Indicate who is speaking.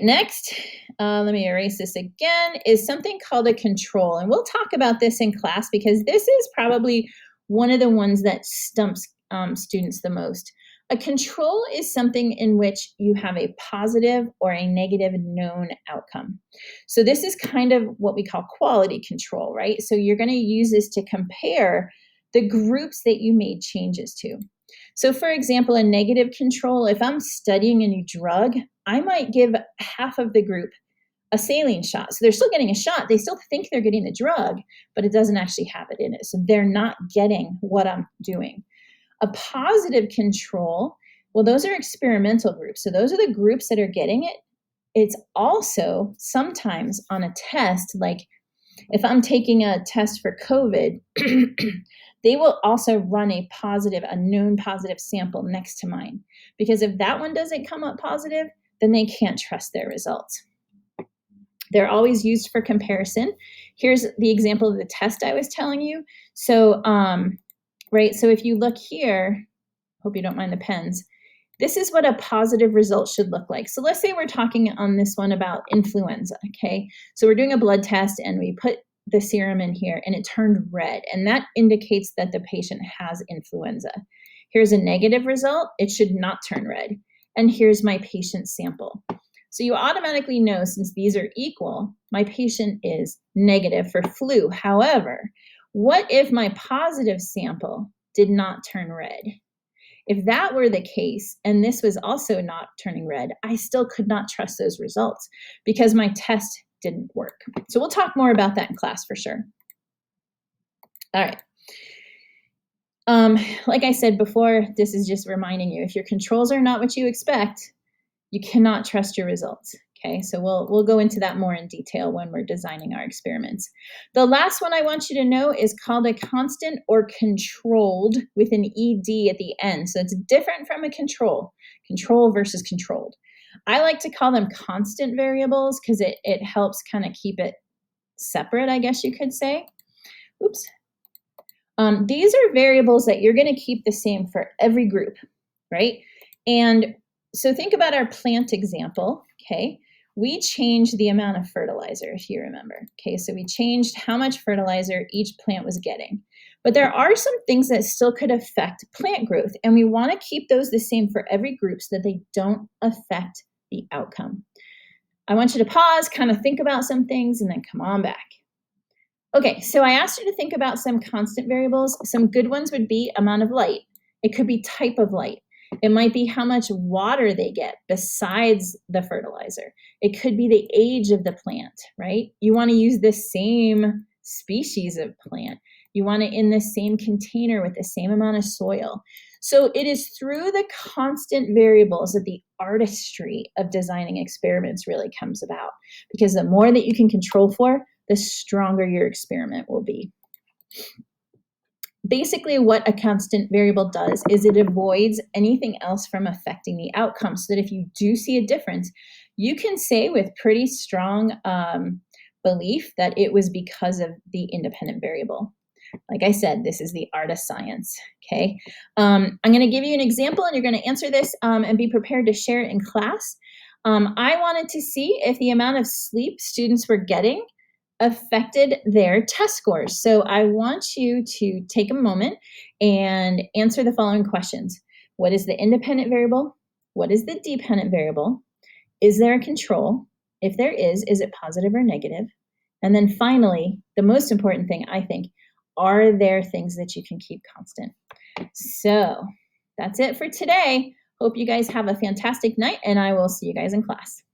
Speaker 1: Next, let me erase this again, is something called a control. And we'll talk about this in class because this is probably one of the ones that stumps students the most. A control is something in which you have a positive or a negative known outcome. So this is kind of what we call quality control, right? So you're going to use this to compare the groups that you made changes to. So for example, a negative control, if I'm studying a new drug, I might give half of the group a saline shot. So they're still getting a shot. They still think they're getting the drug, but it doesn't actually have it in it. So they're not getting what I'm doing. A positive control, well, those are experimental groups. So those are the groups that are getting it. It's also sometimes on a test, like if I'm taking a test for COVID, they will also run a known positive sample next to mine. Because if that one doesn't come up positive, then they can't trust their results. They're always used for comparison. Here's the example of the test I was telling you. So, right, so if you look here, hope you don't mind the pens, this is what a positive result should look like. So let's say we're talking on this one about influenza, okay? So we're doing a blood test and we put the serum in here and it turned red, and that indicates that the patient has influenza. Here's a negative result, it should not turn red. And here's my patient sample. So you automatically know, since these are equal, my patient is negative for flu. However, what if my positive sample did not turn red? If that were the case, and this was also not turning red, I still could not trust those results because my test didn't work. So we'll talk more about that in class for sure. All right. Like I said before, this is just reminding you, if your controls are not what you expect, you cannot trust your results. Okay, so we'll go into that more in detail when we're designing our experiments. The last one I want you to know is called a constant or controlled with an ED at the end. So it's different from a control versus controlled. I like to call them constant variables because it helps kind of keep it separate, I guess you could say. Oops. These are variables that you're going to keep the same for every group, right? And so think about our plant example, okay? We changed the amount of fertilizer, if you remember. Okay, so we changed how much fertilizer each plant was getting. But there are some things that still could affect plant growth, and we want to keep those the same for every group so that they don't affect the outcome. I want you to pause, kind of think about some things, and then come on back. Okay, so I asked you to think about some constant variables. Some good ones would be amount of light. It could be type of light. It might be how much water they get besides the fertilizer. It could be the age of the plant, right? You want to use the same species of plant. You want it in the same container with the same amount of soil. So it is through the constant variables that the artistry of designing experiments really comes about. Because the more that you can control for, the stronger your experiment will be. Basically, what a constant variable does is it avoids anything else from affecting the outcome, so that if you do see a difference, you can say with pretty strong belief that it was because of the independent variable. Like I said, this is the art of science, okay? I'm going to give you an example, and you're going to answer this and be prepared to share it in class. I wanted to see if the amount of sleep students were getting affected their test scores. So I want you to take a moment and answer the following questions. What is the independent variable? What is the dependent variable? Is there a control? If there is it positive or negative? And then finally, the most important thing, I think, are there things that you can keep constant? So that's it for today. Hope you guys have a fantastic night, and I will see you guys in class.